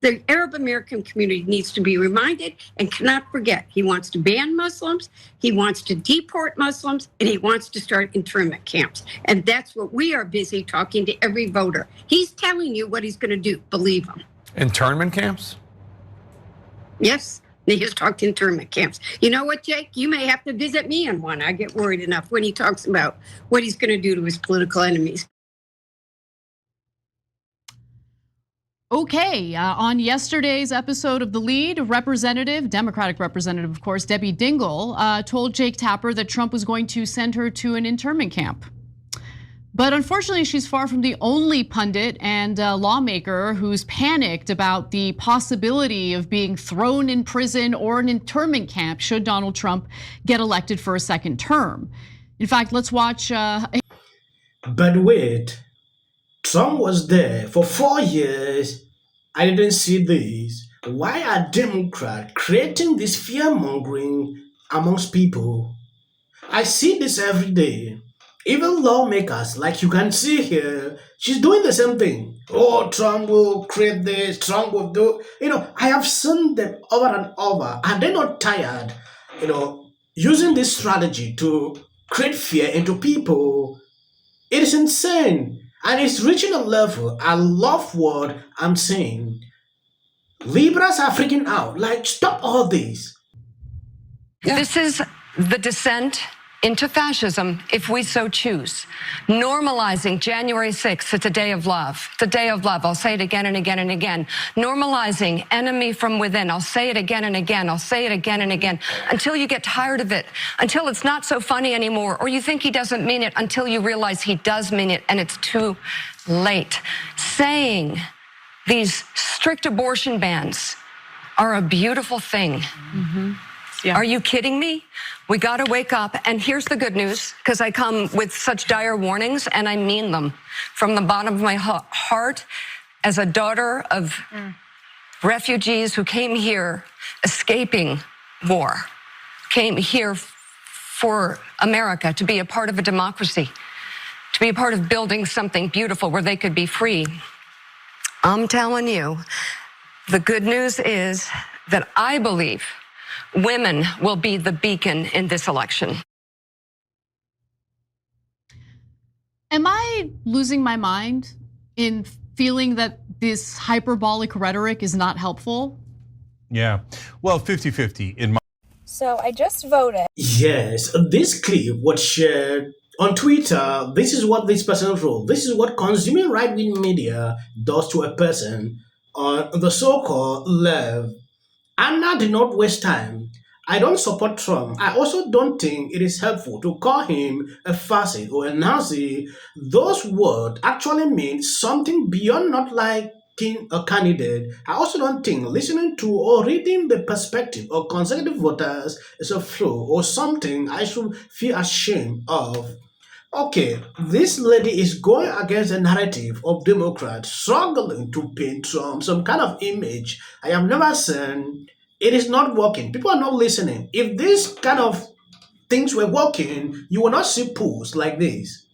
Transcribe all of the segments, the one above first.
The Arab American community needs to be reminded and cannot forget. He wants to ban Muslims, he wants to deport Muslims, and he wants to start internment camps. And that's what we are busy talking to every voter. He's telling you what he's going to do. Believe him. Internment camps? Yes. He has talked internment camps. You know what, Jake? You may have to visit me in one. I get worried enough when he talks about what he's going to do to his political enemies. Okay, on yesterday's episode of The Lead, Representative, Democratic Representative, of course, Debbie Dingell, told Jake Tapper that Trump was going to send her to an internment camp. But unfortunately, she's far from the only pundit and lawmaker who's panicked about the possibility of being thrown in prison or an internment camp should Donald Trump get elected for a second term. In fact, let's watch. But wait. Trump was there for 4 years. I didn't see this. Why are Democrats creating this fear-mongering amongst people? I see this every day. Even lawmakers, like you can see here, she's doing the same thing. Oh, Trump will create this, Trump will do. I have seen them over and over. Are they not tired, using this strategy to create fear into people? It is insane. And it's reaching a level, I love what I'm saying. Liberals are freaking out. Like, stop all this. This is the descent into fascism, if we so choose. Normalizing January 6th, it's a day of love. It's a day of love. I'll say it again and again and again. Normalizing enemy from within. I'll say it again and again. I'll say it again and again until you get tired of it, until it's not so funny anymore, or you think he doesn't mean it, until you realize he does mean it and it's too late. Saying these strict abortion bans are a beautiful thing. Yeah. Are you kidding me? We got to wake up. And here's the good news, because I come with such dire warnings, and I mean them from the bottom of my heart as a daughter of refugees who came here escaping war, came here for America to be a part of a democracy, to be a part of building something beautiful where they could be free. I'm telling you, the good news is that I believe women will be the beacon in this election. Am I losing my mind in feeling that this hyperbolic rhetoric is not helpful? Yeah, well, 50-50 in my. So I just voted. Yes, this clip was shared on Twitter. This is what this person wrote. This is what consuming right-wing media does to a person on the so-called left. Anna did not waste time. I don't support Trump. I also don't think it is helpful to call him a fascist or a Nazi. Those words actually mean something beyond not liking a candidate. I also don't think listening to or reading the perspective of conservative voters is a flaw or something I should feel ashamed of. Okay, this lady is going against the narrative of Democrats struggling to paint Trump some kind of image I have never seen. It is not working. People are not listening. If this kind of things were working, you will not see polls like this.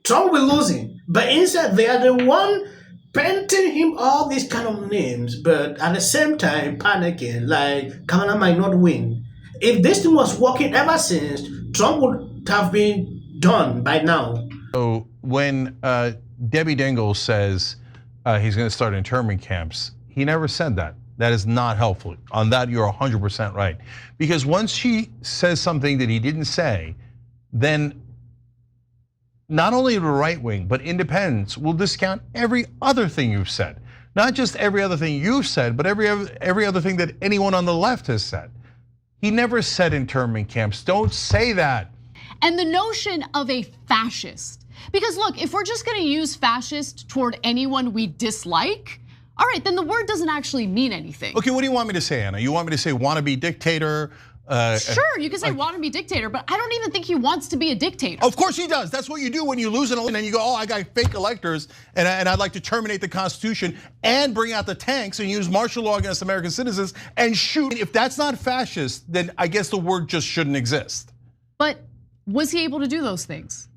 Trump will be losing, but instead they are the one painting him all these kind of names, but at the same time panicking like Kamala might not win. If this thing was working ever since, Trump would have been done by now. So when Debbie Dingell says he's going to start internment camps, he never said that. That is not helpful. On that, you're 100% right. Because once she says something that he didn't say, then not only the right wing, but independents will discount every other thing you've said. Not just every other thing you've said, but every other thing that anyone on the left has said. He never said internment camps. Don't say that. And the notion of a fascist, because look, if we're just going to use fascist toward anyone we dislike, all right, then the word doesn't actually mean anything. Okay, what do you want me to say, Anna? You want me to say wannabe dictator? Sure, you can say wannabe dictator, but I don't even think he wants to be a dictator. Of course he does. That's what you do when you lose an election and you go, oh, I got fake electors and I'd like to terminate the Constitution and bring out the tanks and use martial law against American citizens and shoot. If that's not fascist, then I guess the word just shouldn't exist. But was he able to do those things?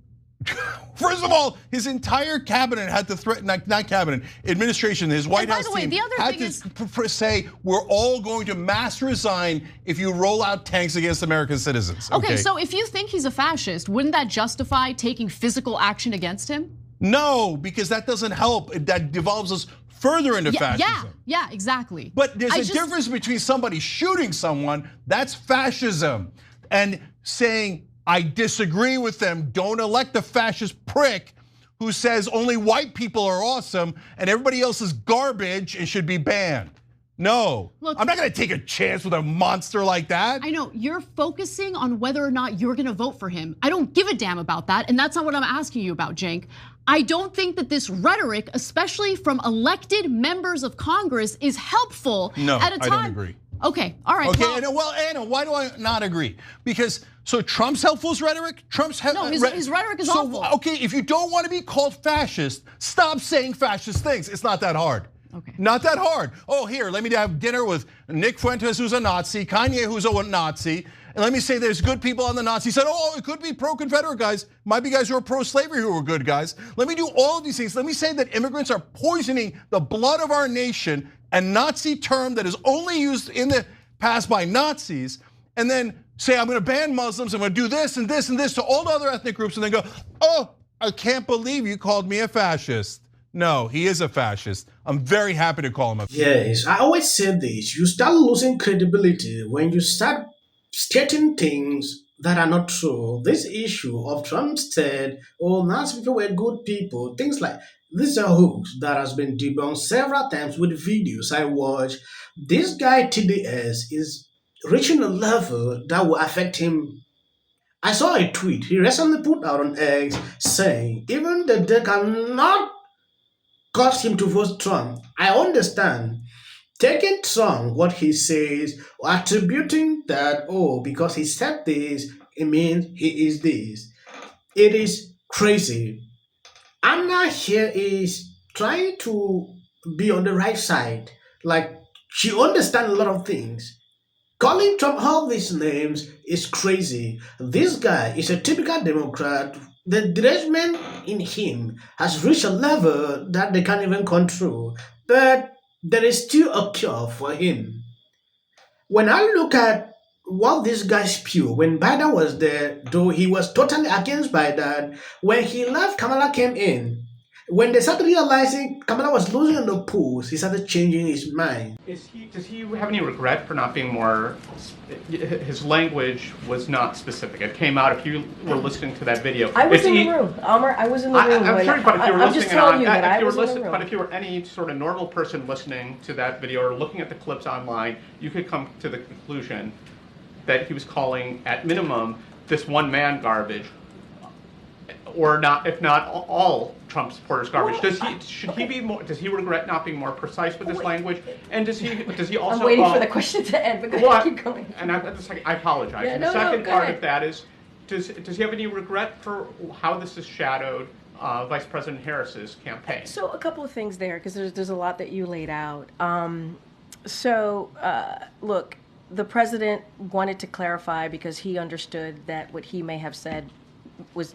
First of all, his entire cabinet had to threaten, not cabinet, administration, his White House team had to say, we're all going to mass resign if you roll out tanks against American citizens. Okay, so if you think he's a fascist, wouldn't that justify taking physical action against him? No, because that doesn't help. That devolves us further into fascism. Yeah, exactly. But there's a difference between somebody shooting someone, that's fascism, and saying, I disagree with them. Don't elect a fascist prick who says only white people are awesome and everybody else is garbage and should be banned. No, look, I'm not gonna take a chance with a monster like that. I know, you're focusing on whether or not you're gonna vote for him. I don't give a damn about that, and that's not what I'm asking you about, Cenk. I don't think that this rhetoric, especially from elected members of Congress, is helpful at a time. I don't agree. Okay, all right. Okay, Anna, why do I not agree? Because, so Trump's helpful's rhetoric? No, his rhetoric is awful. Okay, if you don't want to be called fascist, stop saying fascist things. It's not that hard. Okay. Not that hard. Oh, here, let me have dinner with Nick Fuentes, who's a Nazi, Kanye, who's a Nazi, and let me say there's good people on the Nazi side. Oh, it could be pro-Confederate guys. Might be guys who are pro-slavery who are good guys. Let me do all of these things. Let me say that immigrants are poisoning the blood of our nation, a Nazi term that is only used in the past by Nazis, and then say I'm gonna ban Muslims, I'm gonna do this and this and this to all the other ethnic groups, and then go, oh, I can't believe you called me a fascist. No, he is a fascist. I'm very happy to call him a fascist. Yes, I always say this. You start losing credibility when you start stating things that are not true. This issue of Trump said, oh, Nazi people were good people, things like these are hooks that has been debunked several times with videos I watch. This guy TDS is reaching a level that will affect him. I saw a tweet he recently put out on X saying, even the day cannot cause him to vote Trump. I understand. Taking Trump, what he says, or attributing that, oh, because he said this, it means he is this. It is crazy. Anna here is trying to be on the right side. Like, she understands a lot of things. Calling Trump all these names is crazy. This guy is a typical Democrat. The derangement in him has reached a level that they can't even control. But there is still a cure for him. When I look at what this guy spewed when Biden was there, though he was totally against Biden, when he left, Kamala came in. When they started realizing Kamala was losing in the polls, he started changing his mind. Does he have any regret for not being more, his language was not specific. It came out if you were listening to that video. I was in the room, Amr, I was in the room. I'm sure, but if you were I'm just telling you that I was in the room. But if you were any sort of normal person listening to that video or looking at the clips online, you could come to the conclusion that he was calling, at minimum, this one man garbage, or not, if not all Trump supporters garbage. Should he be more? Does he regret not being more precise with his language? And does he also? I'm waiting for the question to end, but go ahead, keep going. And I apologize. Yeah, and no, the second go part ahead. of that is, does he have any regret for how this has shadowed Vice President Harris's campaign? So a couple of things there, because there's a lot that you laid out. Look, the president wanted to clarify because he understood that what he may have said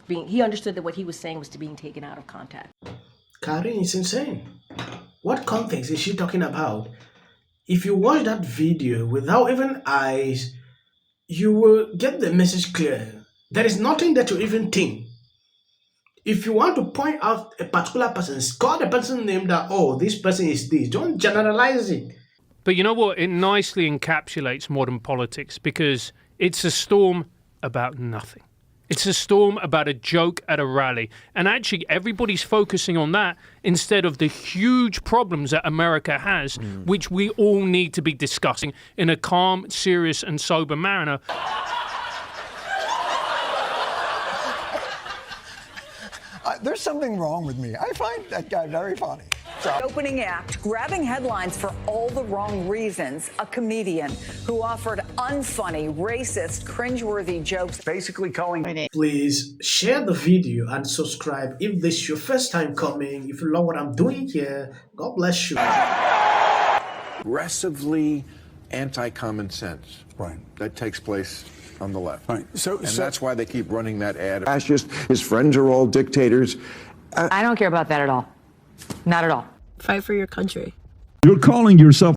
he understood that what he was saying was being taken out of context. Karin is insane. What context is she talking about? If you watch that video without even eyes, you will get the message clear. There is nothing that you even think. If you want to point out a particular person, call the person's name that, oh, this person is this. Don't generalize it. But you know what? It nicely encapsulates modern politics because it's a storm about nothing. It's a storm about a joke at a rally. And actually, everybody's focusing on that instead of the huge problems that America has, which we all need to be discussing in a calm, serious, and sober manner. There's something wrong with me. I find that guy very funny. Opening act, grabbing headlines for all the wrong reasons. A comedian who offered unfunny, racist, cringeworthy jokes. Basically calling. Please share the video and subscribe if this is your first time coming. If you love what I'm doing here, God bless you. Aggressively anti-common sense. Right. That takes place on the left. Right. So That's why they keep running that ad. Fascist, his friends are all dictators. I don't care about that at all. Not at all. Fight for your country. You're calling yourself.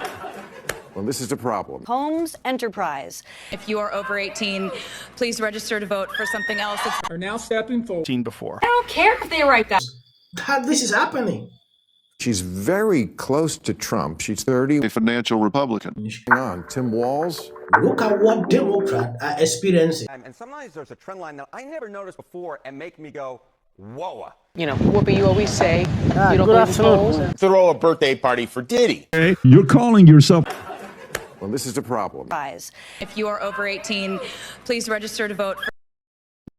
Well, this is a problem. Holmes Enterprise. If you are over 18, please register to vote for something else. Are now stepping forward. Seen before. I don't care if they write that. This is happening. She's very close to Trump. She's 30. A financial Republican. On Tim Walz. Look at what Democrats are experiencing. And sometimes there's a trend line that I never noticed before and make me go, whoa. You know, Whoopi, you always say you don't believe in polls. Throw a birthday party for Diddy. Hey, you're calling yourself. Well, this is a problem. If you are over 18, please register to vote for